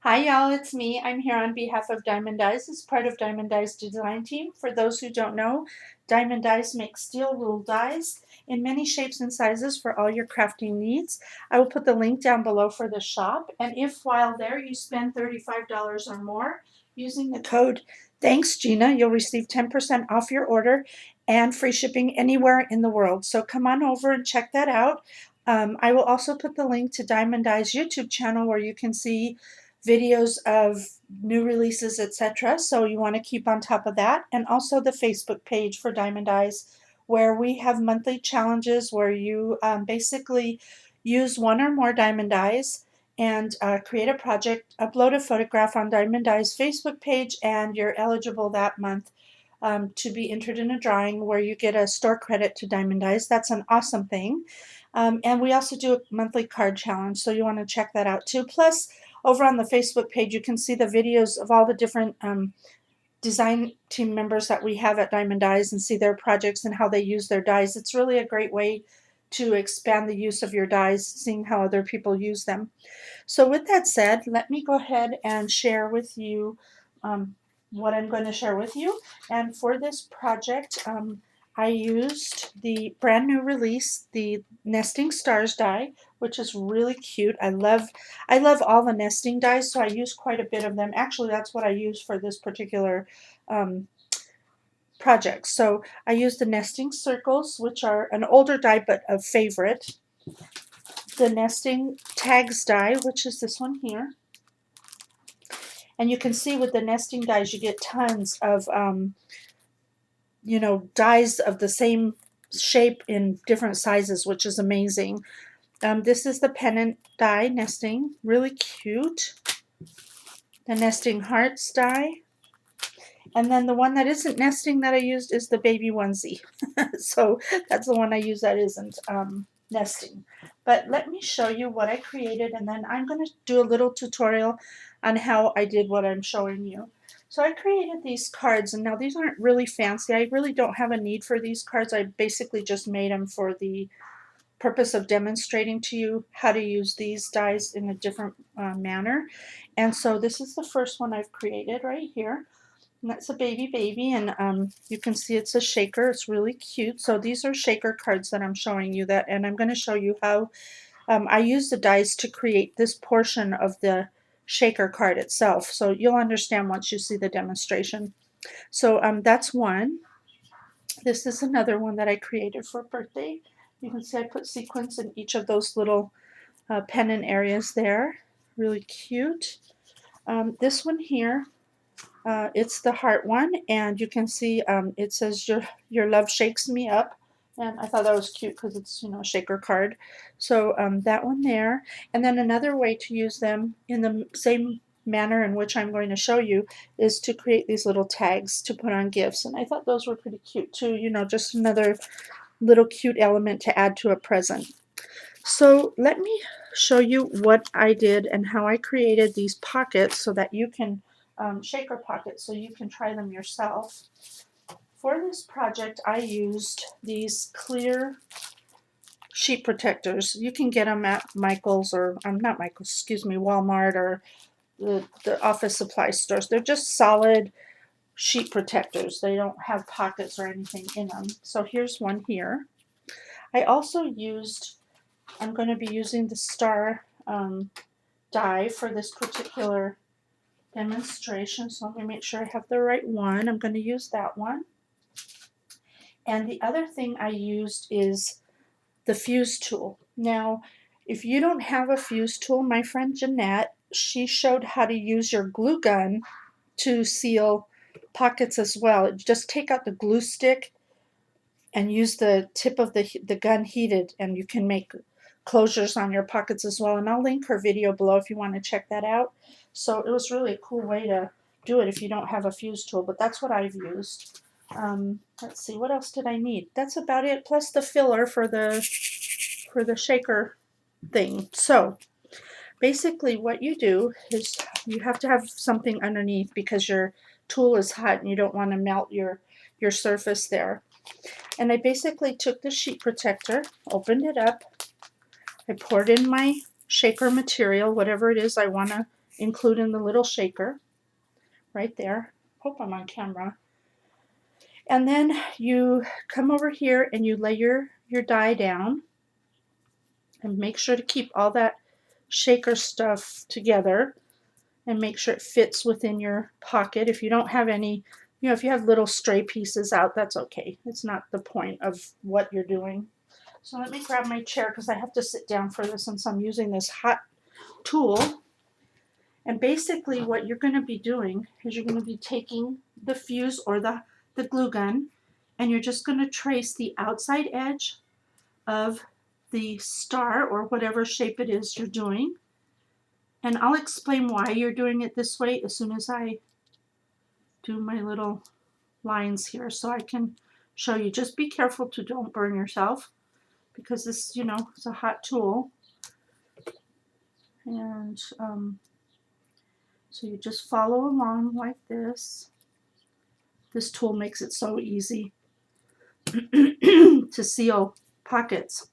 Hi y'all, it's me. I'm here on behalf of Diemond Dies as part of Diemond Dies design team. For those who don't know, Diemond Dies makes steel ruled dies in many shapes and sizes for all your crafting needs. I will put the link down below for the shop, and if while there you spend $35 or more using the code Thanks Gina, you'll receive 10% off your order and free shipping anywhere in the world. So come on over and check that out. I will also put the link to Diemond Dies YouTube channel where you can see videos of new releases, etc. So you want to keep on top of that. And also the Facebook page for Diemond Dies, where we have monthly challenges where you basically use one or more Diemond Dies and create a project, upload a photograph on Diemond Dies Facebook page, and you're eligible that month to be entered in a drawing where you get a store credit to Diemond Dies. That's an awesome thing. And we also do a monthly card challenge, so you want to check that out too. Plus, over on the Facebook page, you can see the videos of all the different design team members that we have at Diemond Dies and see their projects and how they use their dies. It's really a great way to expand the use of your dies, seeing how other people use them. So with that said, let me go ahead and share with you what I'm going to share with you. And for this project, I used the brand new release, the Nesting Stars die, which is really cute. I love all the nesting dies, so I use quite a bit of them. Actually, that's what I use for this particular project. So I use the nesting circles, which are an older die but a favorite. The nesting tags die, which is this one here. And you can see with the nesting dies, you get tons of, dies of the same shape in different sizes, which is amazing. This is the pennant die nesting, really cute. The nesting hearts die. And then the one that isn't nesting that I used is the baby onesie. So that's the one I use that isn't nesting. But let me show you what I created, and then I'm going to do a little tutorial on how I did what I'm showing you. So I created these cards, and now these aren't really fancy. I really don't have a need for these cards. I basically just made them for the purpose of demonstrating to you how to use these dies in a different manner. And so this is the first one I've created right here. And that's a baby, and you can see it's a shaker. It's really cute. So these are shaker cards that I'm showing you, that, and I'm going to show you how I use the dies to create this portion of the shaker card itself. So you'll understand once you see the demonstration. So that's one. This is another one that I created for birthday. You can see I put sequins in each of those little pennant areas there. Really cute. This one here, it's the heart one, and you can see it says your love shakes me up, and I thought that was cute because it's a shaker card. So that one there, and then another way to use them in the same manner in which I'm going to show you is to create these little tags to put on gifts, and I thought those were pretty cute too. Just another little cute element to add to a present. So let me show you what I did and how I created these pockets so that you can shaker pockets, so you can try them yourself. For this project, I used these clear sheet protectors. You can get them at Michael's, or not Michael's, excuse me, Walmart, or the office supply stores. They're just solid sheet protectors. They don't have pockets or anything in them. So here's one here. I also used, I'm going to be using the star die for this particular demonstration, so let me make sure I have the right one. I'm going to use that one. And the other thing I used is the fuse tool. Now, if you don't have a fuse tool, my friend Jeanette, she showed how to use your glue gun to seal pockets as well. Just take out the glue stick and use the tip of the gun heated, and you can make closures on your pockets as well. And I'll link her video below if you want to check that out. So it was really a cool way to do it if you don't have a fuse tool, but that's what I've used. Let's see, what else did I need? That's about it, plus the filler for the shaker thing. So basically what you do is you have to have something underneath because your tool is hot and you don't want to melt your surface there. And I basically took the sheet protector, opened it up, I poured in my shaker material, whatever it is I want to including the little shaker right there. Hope I'm on camera. And then you come over here and you lay your die down and make sure to keep all that shaker stuff together and make sure it fits within your pocket. If you don't have any, if you have little stray pieces out, that's okay. It's not the point of what you're doing. So let me grab my chair because I have to sit down for this since I'm using this hot tool. And basically what you're going to be doing is you're going to be taking the fuse or the glue gun, and you're just going to trace the outside edge of the star or whatever shape it is you're doing. And I'll explain why you're doing it this way as soon as I do my little lines here so I can show you. Just be careful to don't burn yourself because this, it's a hot tool. And so you just follow along like this. This tool makes it so easy to seal pockets.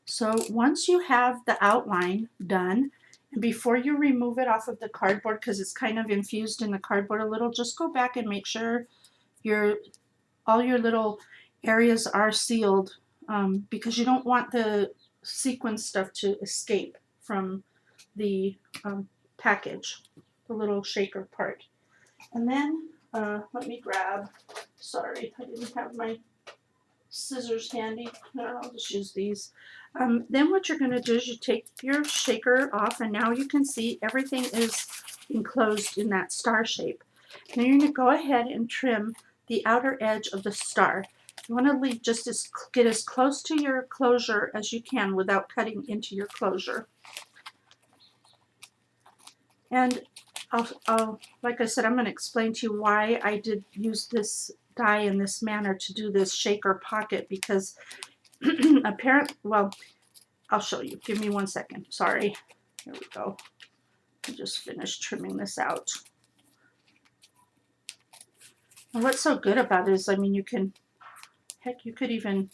So once you have the outline done, and before you remove it off of the cardboard, because it's kind of infused in the cardboard a little, just go back and make sure all your little areas are sealed, because you don't want the sequin stuff to escape from the package, the little shaker part. And then let me grab, sorry, I didn't have my scissors handy. No, I'll just use these. Then what you're going to do is you take your shaker off, and now you can see everything is enclosed in that star shape. Now you're going to go ahead and trim the outer edge of the star. You want to leave get as close to your closure as you can without cutting into your closure. And I'll like I said, I'm going to explain to you why I did use this die in this manner to do this shaker pocket, because I'll show you. Give me 1 second. Sorry. Here we go. I just finished trimming this out. And what's so good about it is, you could even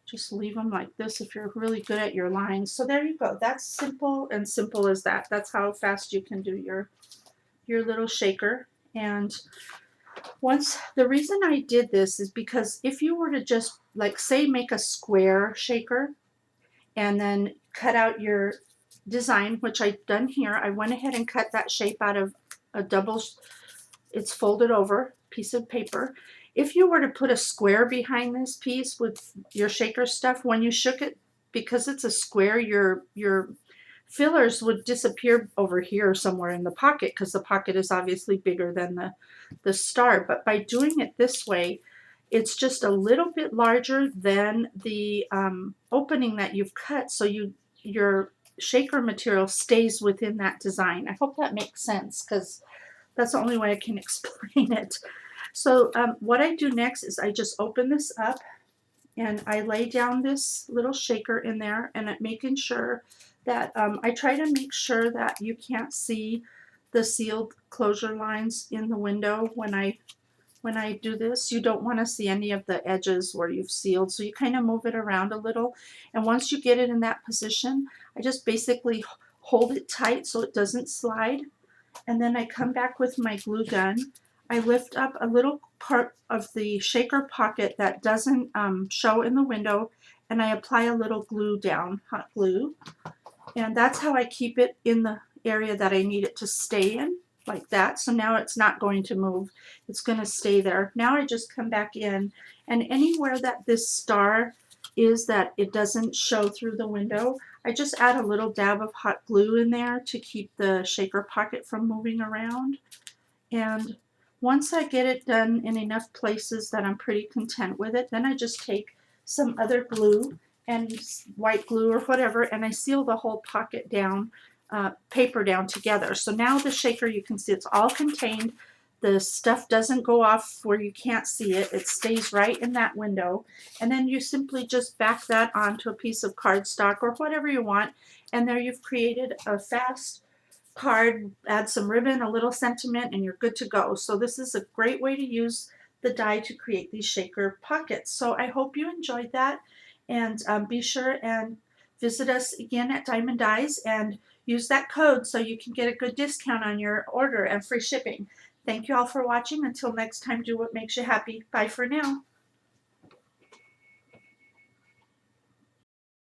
just leave them like this if you're really good at your lines. So there you go. That's simple as that. That's how fast you can do your little shaker. And the reason I did this is because if you were to just, like, say, make a square shaker and then cut out your design, which I've done here, I went ahead and cut that shape out of a it's folded over piece of paper. If you were to put a square behind this piece with your shaker stuff, when you shook it, because it's a square, your fillers would disappear over here somewhere in the pocket, because the pocket is obviously bigger than the star. But by doing it this way, it's just a little bit larger than the opening that you've cut, so your shaker material stays within that design. I hope that makes sense, because that's the only way I can explain it. So what I do next is I just open this up and I lay down this little shaker in there, and making sure that I try to make sure that you can't see the sealed closure lines in the window when I do this. You don't want to see any of the edges where you've sealed, so you kind of move it around a little. And once you get it in that position, I just basically hold it tight so it doesn't slide. And then I come back with my glue gun. I lift up a little part of the shaker pocket that doesn't show in the window, and I apply a little glue down, hot glue. And that's how I keep it in the area that I need it to stay in, like that. So now it's not going to move. It's going to stay there. Now I just come back in, and anywhere that this star is that it doesn't show through the window, I just add a little dab of hot glue in there to keep the shaker pocket from moving around. And once I get it done in enough places that I'm pretty content with it, then I just take some other glue and white glue or whatever, and I seal the whole pocket down, paper down together. So now the shaker, you can see it's all contained. The stuff doesn't go off where you can't see it. It stays right in that window. And then you simply just back that onto a piece of cardstock or whatever you want, and there you've created a fast card. Add some ribbon, a little sentiment, and you're good to go. So this is a great way to use the die to create these shaker pockets. So I hope you enjoyed that, and be sure and visit us again at Diemond Dies, and use that code so you can get a good discount on your order and free shipping. Thank you all for watching. Until next time, do what makes you happy. Bye for now.